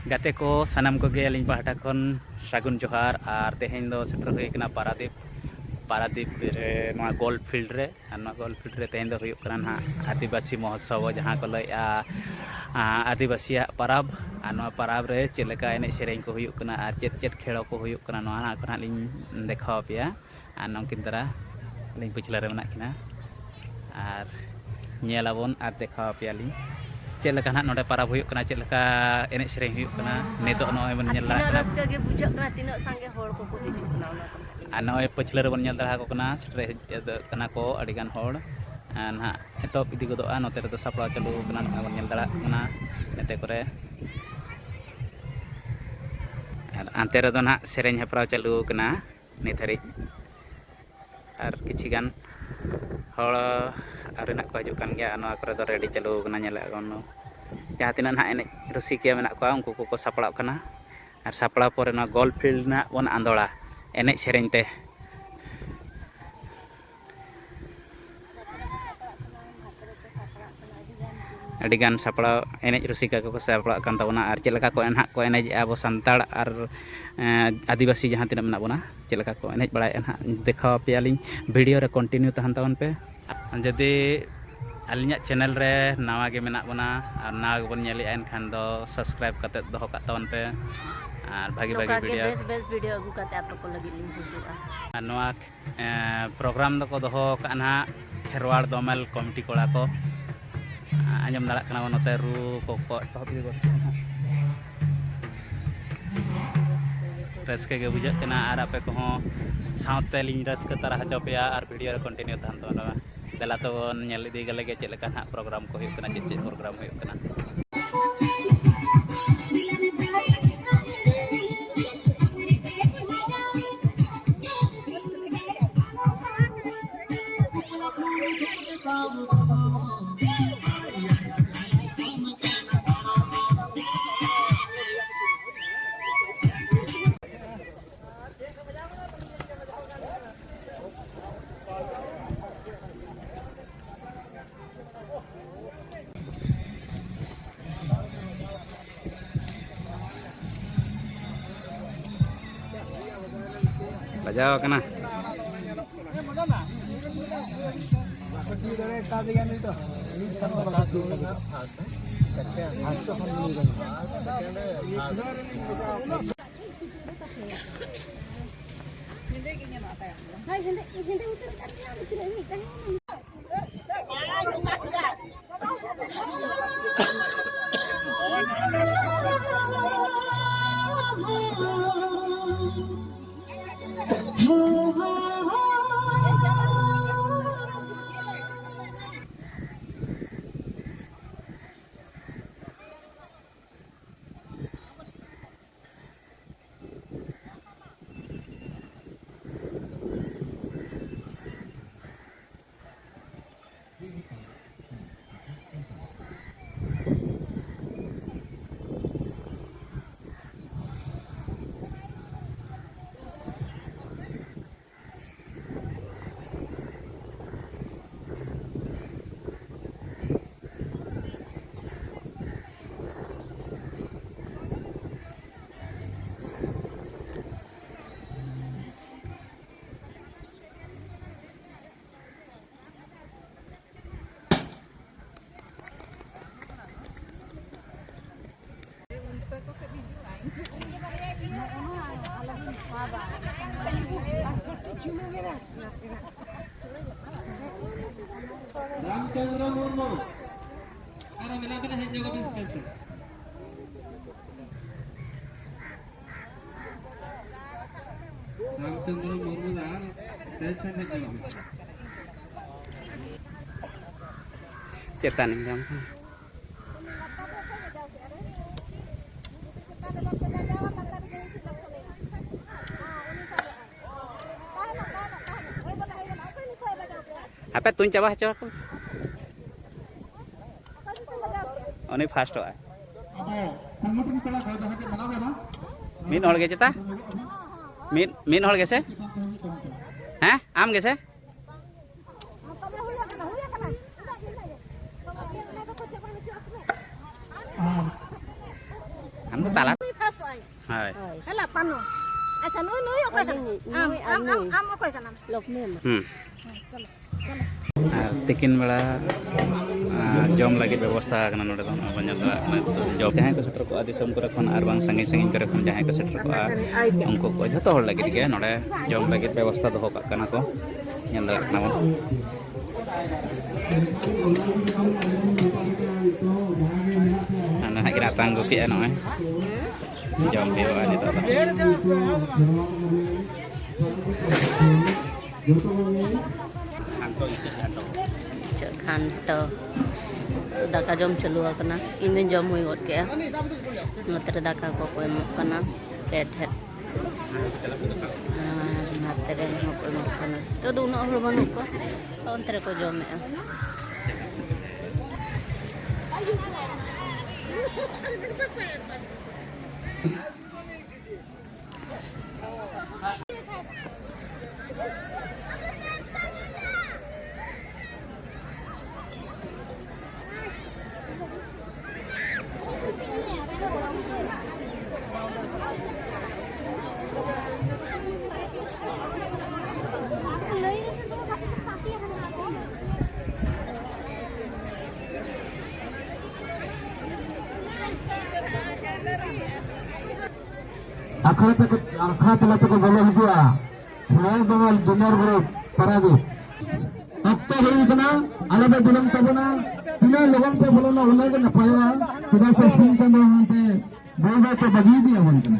गाते को सानाम को गे अलिंग पाहटा खन सागुन जोहार और तेहें दो सेटर हुई कना पारादीप रे नवा गोल्ड फील्ड रे और नवा गोल्ड फील्ड रे तेहें दो हुई कना ना आदिवासी महोत्सव जहाँ को लय आदिवासी परब और नवा परब रे चेलेका एने सेरें को हुई कना और चेत चेत खेलो को हुई कना नवा को ना लिंग देखाव पिया और नौकिन तरह लिंग पिछला रे मना किना और नेलाबोन और देखाव पिया लिंग चेल लगा नोडे पारा हुई कना चेल लगा एने सेरें हुई कना नितो नोय बन नेल तीना रस्का गे बुझा कना तीना संगे होड़ को हिजू कना ओना आ नोय पछले रे बन नेल दरा को कना सेरे कना को अडिगान होड़ ना एतोप इदी गोदोआ नोते रे सापड़ा चालू कना बन नेल दरा कना एते करे आंते रे दो ना सेरें हेपरा चालू कना निथारी और किछि गान होड़ आरेना को हजू कान गया नोआ करे दो रेडी चालू कना नेला गनो जहाँ तीना ना एने रसिकिया मेना को उनको को सापड़ा कना और सापड़ा पर ना गोल फील्ड ना बन आंदोड़ा एने सेरें ते अडिगान सापड़ा एने रसिका को सापड़ा कान ताबना और चेलका को एनहा को एने अब संताड़ और आदिवासी जहाँ तीना मेना बना चेलका को एने बड़ा एनहा देखाव पेयालिंग वीडियो रे कंटिन्यू तहन तावन पे जदि अलिया चैनल रे नवा गे मेना बना और नवा गे बन नेली एनखान दो सब्सक्राइब कते दोहो का तावन पे और भागी भागी वीडियो बेस वीडियो अगु कते आप को लगी लिंक बुजुआ नवा प्रोग्राम दो को दोहो काना खेरवाड़ दोमेल कमिटी कोड़ा को आंजम दाड़ा कना नोते रू को रस्के गे बुझा कना और आपे को सावते लिंग रस्के तारा हचो पेया और वीडियो रे कंटिन्यू तहन तो देला तो नेल इदी गले गे चेलका ना प्रोग्राम को हुई कना चेच प्रोग्राम हुई कना बजाओ कना Ramchandra Murmu. Ara mena hen jaga bin station. Ramchandra Murmu da station hen jaga bin. चेतान जम apa tuh coba coba ini fast होआ min hol ge cheta min hol ge se हैं आम ge se am তালা Hai. হয় Hela panu. Acha nui nui okoy kana. Am okoy kana. Lok mem. আর তিকিন বেলা জম লাগি ব্যবস্থা kana node do banyak jom jahay ko setter ko disam kore khon ar bang sangi sangi kore khon jahay ko setter ko ungko ko joto hor lagi ge node jom lagi ব্যবস্থা doho kak kana ko nyel dara kana bon ana kira tanggo ki ano jom biwa ni to Cek kanto. Daka jom chalu akana. Inde jom hui got ke. Notere daka ko ko emok kana. Pet het. Notere ko emok kana. To duno hol banu ko. Ontere ko jom me. akhara tela teko bolo hijua Royal Bengal Junior Group Paradip okto hui kana alaba dilam tabana tina logon pe bolona hulai ke napaiwa tuda se sin chandra hante boiba to bagi diya bantna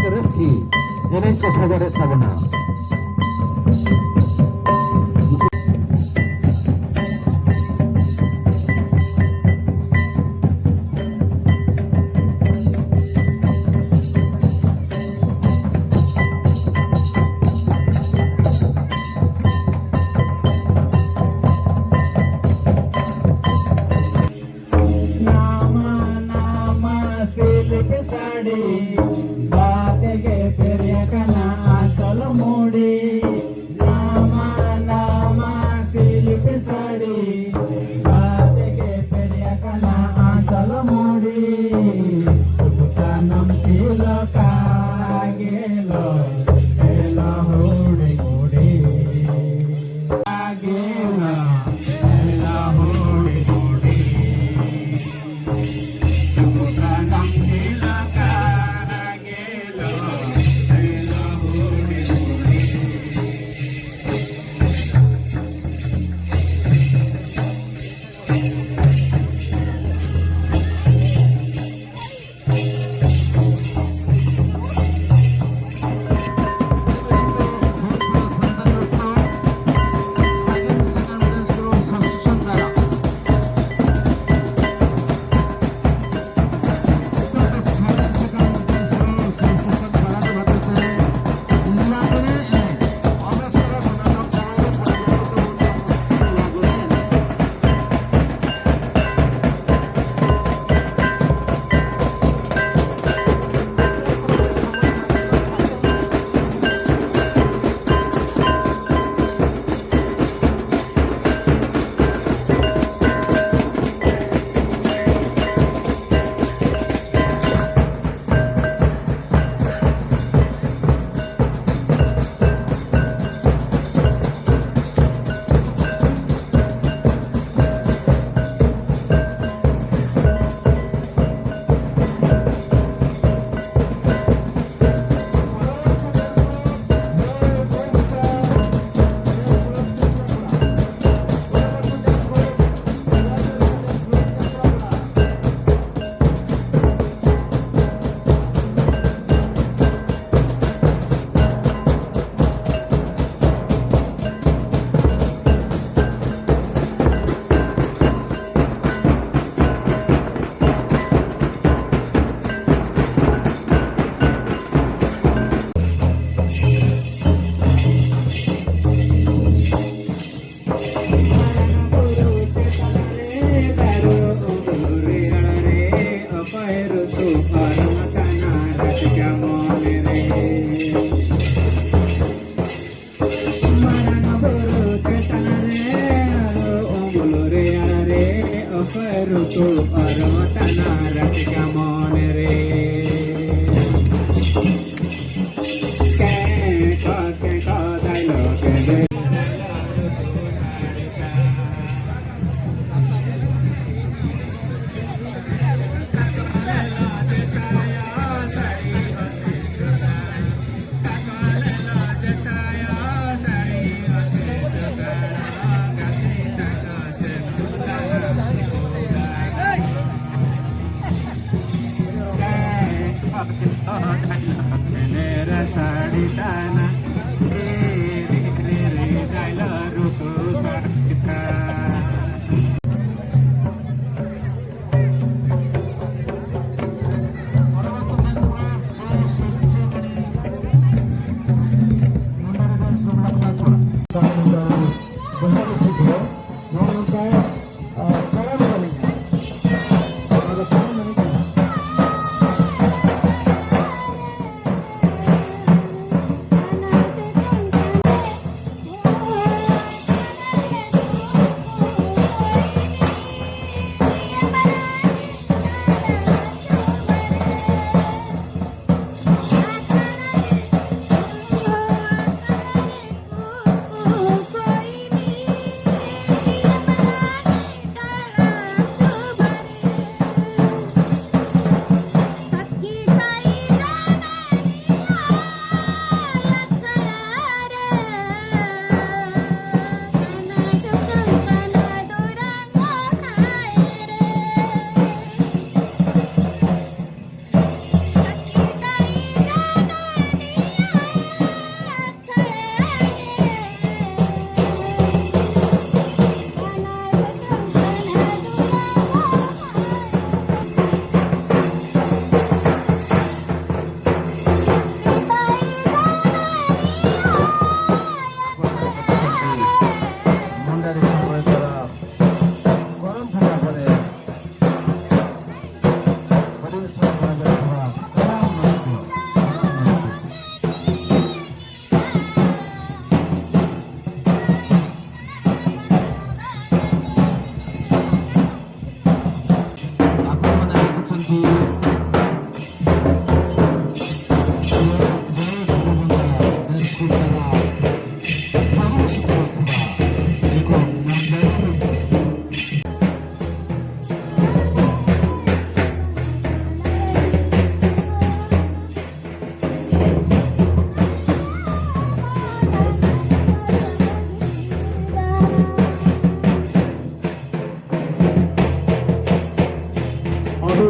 Reski ini kesadaran tabana. ऋतु अरोतना रटिका मन रे के दाइलो के साड़ी ताना रे दाइलो ऋतु सारिका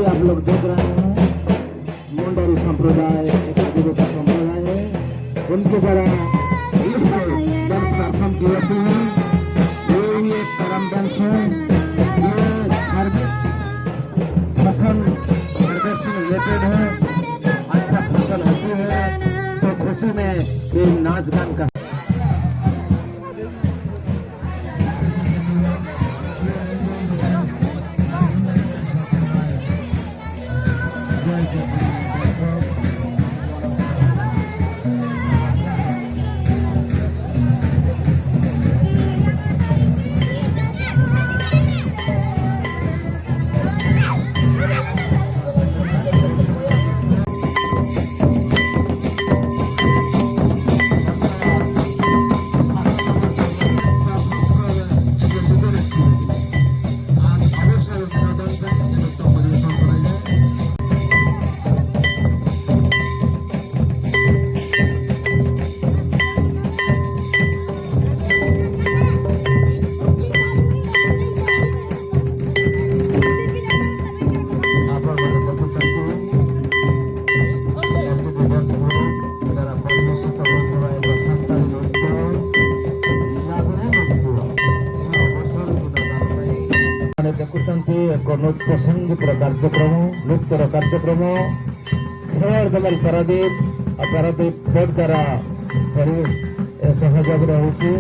आप लोग देख रहे हैं मुंडारी संप्रदाय एक आदिवासी संप्रदाय है उनके द्वारा डांस परफॉर्म किए जाते हैं ये करम डांस है ये हार्वेस्ट फसल हार्वेस्ट से रिलेटेड है अच्छा फसल होती है तो खुशी में ये नाच गान का ଦେଖୁଛନ୍ତି ଏକ ନୃତ୍ୟ ସଙ୍ଗୀତର କାର୍ଯ୍ୟକ୍ରମ ନୃତ୍ୟର କାର୍ଯ୍ୟକ୍ରମ ଖେଳ ଦମଲ ପାରାଦୀପ ଆଉ ପାରାଦୀପ ବୋର୍ଡ ଦ୍ୱାରା ପରିବେଶ ସହଯୋଗରେ ହେଉଛି।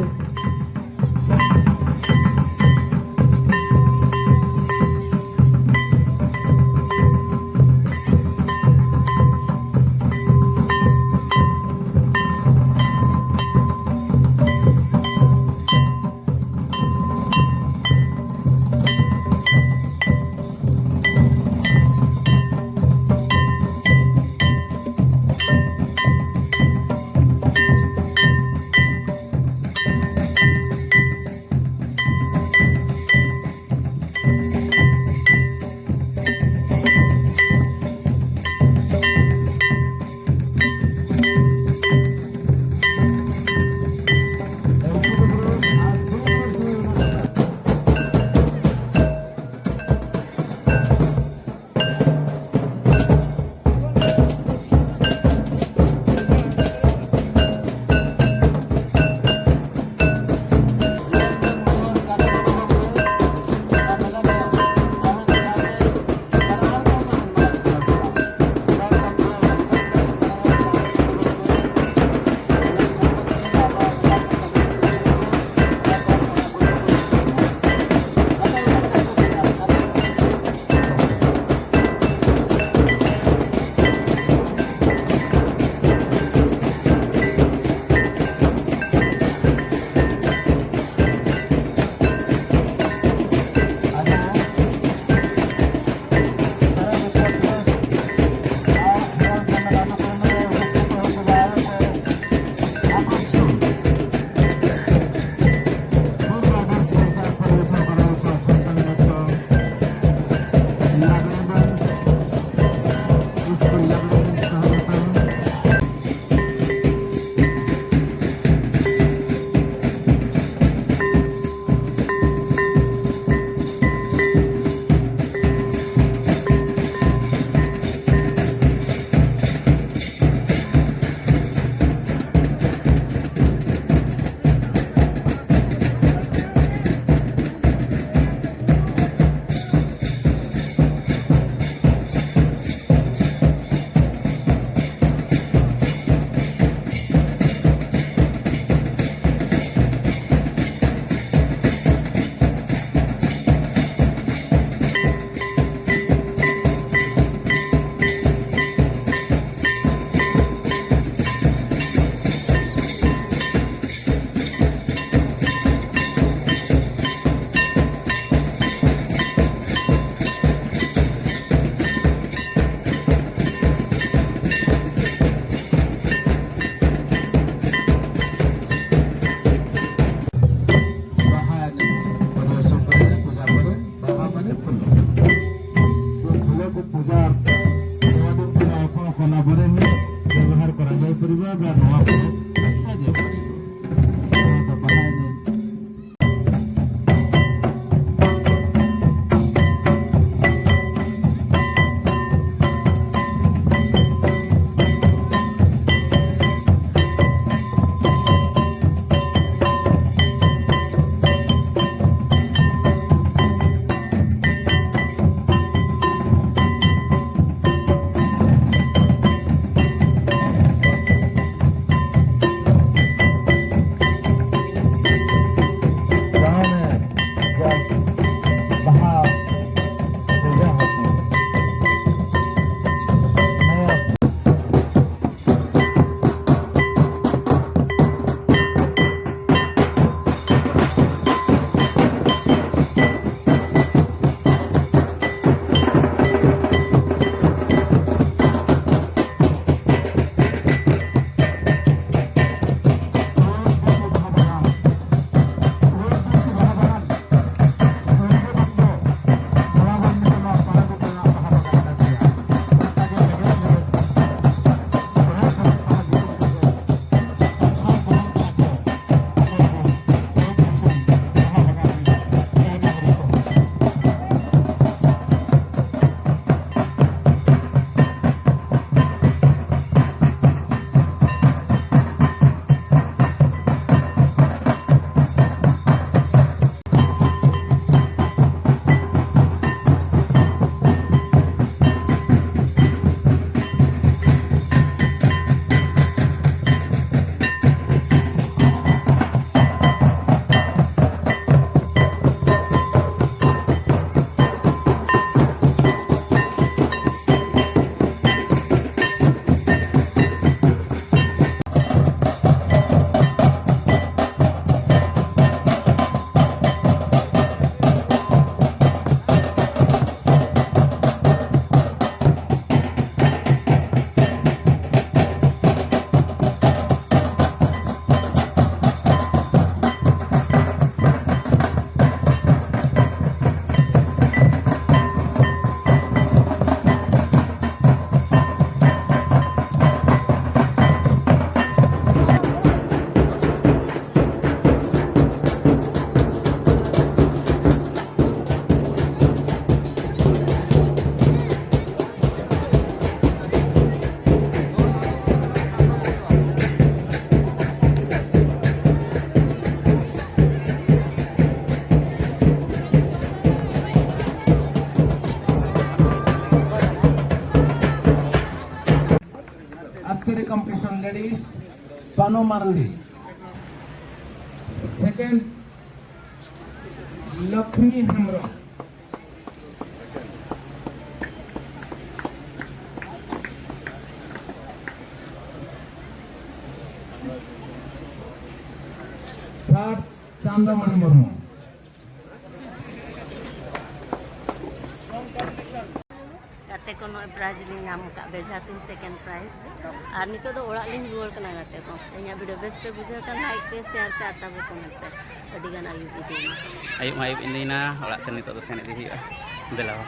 ladies, Pano Marandi. Second, Lakshmi Hamra. Third, Chandamani Murmu. गाते को नॉय प्राइज लिंग नाम का बेजा तीन सेकंड प्राइज और नितो तो ओड़ा लिंग रुआर कना गाते को इन्या वीडियो बेस्ट पे बुझा का लाइक पे शेयर पे आता बे कमेंट पे अडी गाना YouTube ayub mayub indina ora sen nito to sen idi delau